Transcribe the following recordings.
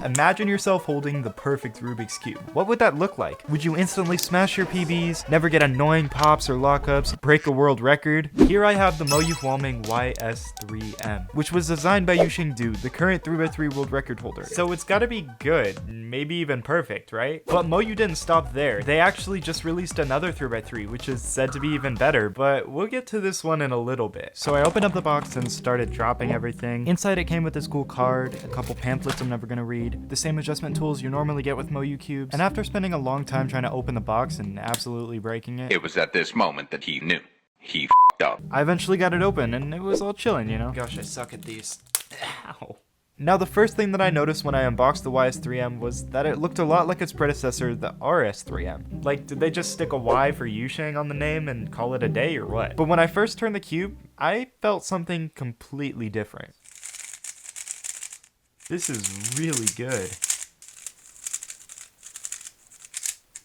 Imagine yourself holding the perfect Rubik's Cube. What would that look like? Would you instantly smash your PBs, never get annoying pops or lockups, break a world record? Here I have the Moyu Huaming YS3M, which was designed by Yuxing Du, the current 3x3 world record holder. So it's gotta be good, maybe even perfect, right? But Moyu didn't stop there. They actually just released another 3x3, which is said to be even better, but we'll get to this one in a little bit. So I opened up the box and started dropping everything. Inside it came with this cool card, a couple pamphlets I'm never gonna read, the same adjustment tools you normally get with Moyu cubes, and after spending a long time trying to open the box and absolutely breaking it, it was at this moment that he knew. He f***ed up. I eventually got it open and it was all chilling, you know? Gosh, I suck at these. Ow. Now the first thing that I noticed when I unboxed the YS3M was that it looked a lot like its predecessor, the RS3M. Like, did they just stick a Y for Yusheng on the name and call it a day or what? But when I first turned the cube, I felt something completely different. This is really good.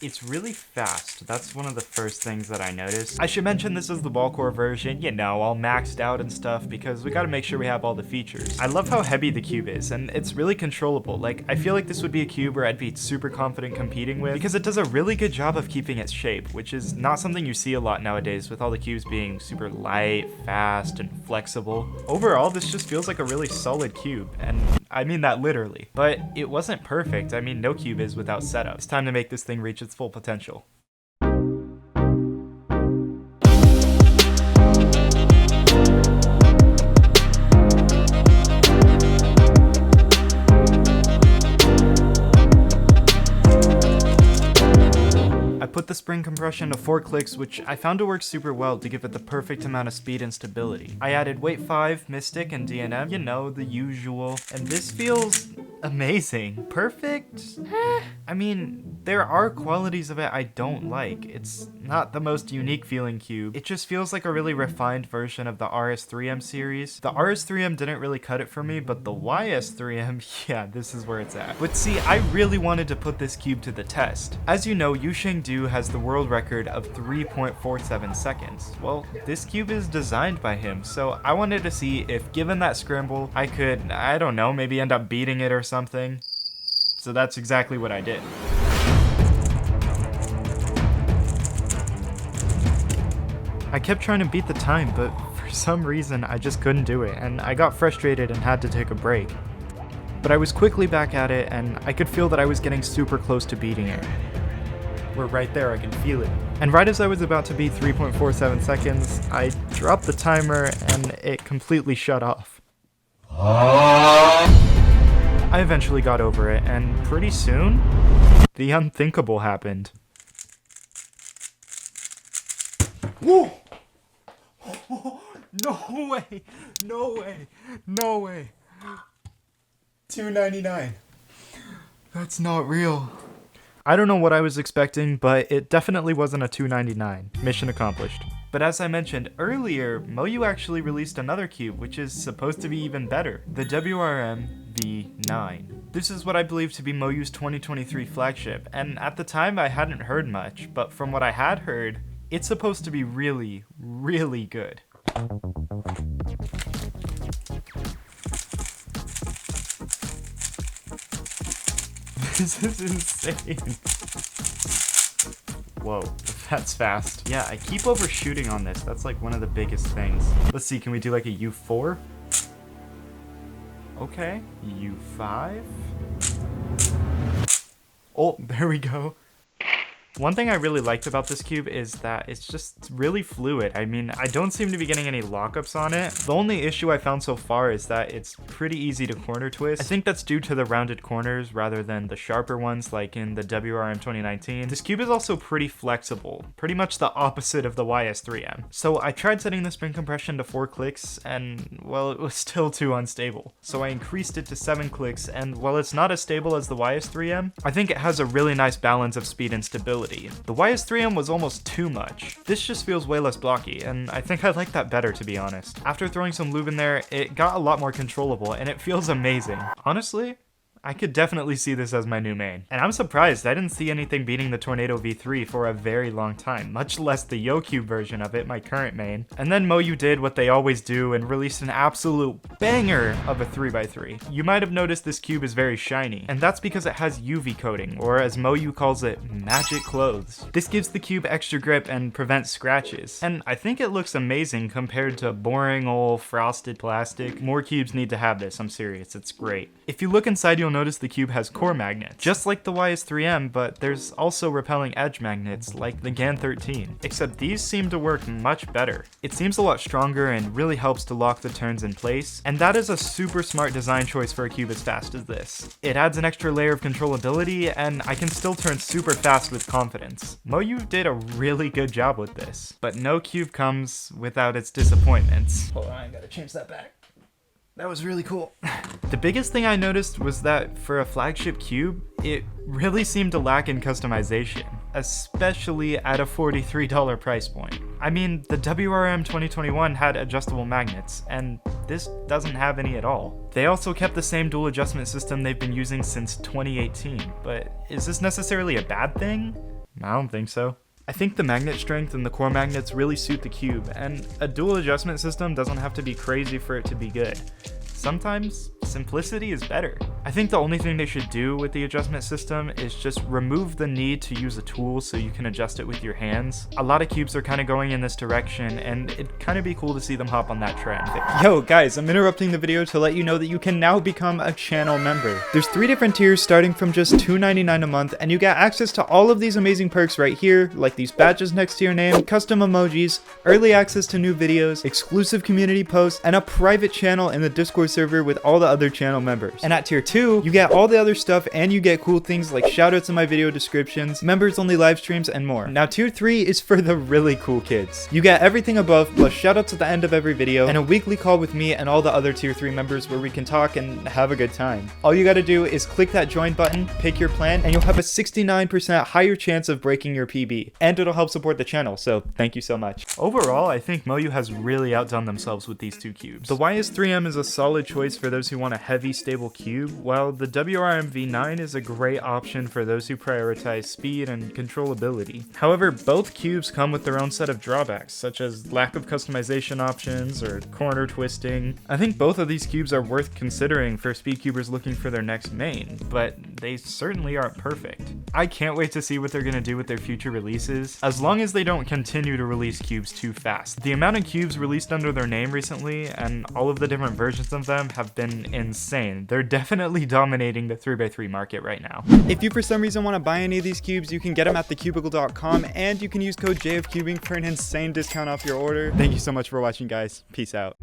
It's really fast. That's one of the first things that I noticed. I should mention this is the ball core version, you know, all maxed out and stuff, because we gotta make sure we have all the features. I love how heavy the cube is, and it's really controllable. Like, I feel like this would be a cube where I'd be super confident competing with, because it does a really good job of keeping its shape, which is not something you see a lot nowadays, with all the cubes being super light, fast, and flexible. Overall, this just feels like a really solid cube, and I mean that literally. But it wasn't perfect. I mean, no cube is without setup. It's time to make this thing reach its full potential. I put the spring compression to 4 clicks, which I found to work super well to give it the perfect amount of speed and stability. I added Weight 5, Mystic, and DNM, you know, the usual, and this feels amazing. Perfect? I mean, there are qualities of it I don't like. It's not the most unique feeling cube. It just feels like a really refined version of the RS3M series. The RS3M didn't really cut it for me, but the YS3M, yeah, this is where it's at. But see, I really wanted to put this cube to the test. As you know, Yusheng Du has the world record of 3.47 seconds. Well, this cube is designed by him, so I wanted to see if given that scramble, I could, I don't know, maybe end up beating it or something. So that's exactly what I did. I kept trying to beat the time, but for some reason I just couldn't do it, and I got frustrated and had to take a break. But I was quickly back at it, and I could feel that I was getting super close to beating it. We're right there, I can feel it. And right as I was about to beat 3.47 seconds, I dropped the timer and it completely shut off. I eventually got over it, and pretty soon, the unthinkable happened. Whoa! No way! No way! No way! $2.99. That's not real. I don't know what I was expecting, but it definitely wasn't a $2.99. Mission accomplished. But as I mentioned earlier, Moyu actually released another cube, which is supposed to be even better, the WRM V9. This is what I believe to be Moyu's 2023 flagship, and at the time I hadn't heard much, but from what I had heard, it's supposed to be really, really good. This is insane. Whoa, that's fast. Yeah, I keep overshooting on this. That's like one of the biggest things. Let's see, can we do like a U4? Okay, U5. Oh, there we go. One thing I really liked about this cube is that it's just really fluid. I mean, I don't seem to be getting any lockups on it. The only issue I found so far is that it's pretty easy to corner twist. I think that's due to the rounded corners rather than the sharper ones like in the WRM 2019. This cube is also pretty flexible, pretty much the opposite of the YS3M. So I tried setting the spring compression to 4 clicks and, well, it was still too unstable. So I increased it to 7 clicks, and while it's not as stable as the YS3M, I think it has a really nice balance of speed and stability. The YS3M was almost too much. This just feels way less blocky, and I think I like that better, to be honest. After throwing some lube in there, it got a lot more controllable, and it feels amazing. Honestly, I could definitely see this as my new main. And I'm surprised I didn't see anything beating the Tornado V3 for a very long time, much less the YoCube version of it, my current main. And then Moyu did what they always do and released an absolute banger of a 3x3. You might have noticed this cube is very shiny, and that's because it has UV coating, or as Moyu calls it, magic clothes. This gives the cube extra grip and prevents scratches, and I think it looks amazing compared to boring old frosted plastic. More cubes need to have this, I'm serious, it's great. If you look inside, you'll notice the cube has core magnets, just like the YS3M, but there's also repelling edge magnets like the GAN13, except these seem to work much better. It seems a lot stronger and really helps to lock the turns in place, and that is a super smart design choice for a cube as fast as this. It adds an extra layer of controllability, and I can still turn super fast with confidence. Moyu did a really good job with this, but no cube comes without its disappointments. Hold on, I gotta change that back. That was really cool. The biggest thing I noticed was that for a flagship cube, it really seemed to lack in customization, especially at a $43 price point. I mean, the WRM 2021 had adjustable magnets, and this doesn't have any at all. They also kept the same dual adjustment system they've been using since 2018, but is this necessarily a bad thing? I don't think so. I think the magnet strength and the core magnets really suit the cube, and a dual adjustment system doesn't have to be crazy for it to be good. Sometimes simplicity is better. I think the only thing they should do with the adjustment system is just remove the need to use a tool so you can adjust it with your hands. A lot of cubes are kind of going in this direction, and it'd kind of be cool to see them hop on that trend. Yo guys, I'm interrupting the video to let you know that you can now become a channel member. There's 3 different tiers starting from just $2.99 a month, and you get access to all of these amazing perks right here, like these badges next to your name, custom emojis, early access to new videos, exclusive community posts, and a private channel in the Discord server with all the other channel members. And at tier 2, you get all the other stuff, and you get cool things like shoutouts in my video descriptions, members only live streams, and more. Now tier 3 is for the really cool kids. You get everything above, plus shoutouts at the end of every video, and a weekly call with me and all the other tier 3 members where we can talk and have a good time. All you gotta do is click that join button, pick your plan, and you'll have a 69% higher chance of breaking your PB. And it'll help support the channel, so thank you so much. Overall, I think Moyu has really outdone themselves with these 2 cubes. The YS3M is a solid choice for those who want a heavy, stable cube, while the WRM V9 is a great option for those who prioritize speed and controllability. However, both cubes come with their own set of drawbacks, such as lack of customization options or corner twisting. I think both of these cubes are worth considering for speedcubers looking for their next main, but they certainly aren't perfect. I can't wait to see what they're going to do with their future releases, as long as they don't continue to release cubes too fast. The amount of cubes released under their name recently, and all of the different versions of them, have been insane. They're definitely dominating the 3x3 market right now. If you for some reason want to buy any of these cubes, you can get them at thecubicle.com, and you can use code JFCubing for an insane discount off your order. Thank you so much for watching, guys. Peace out.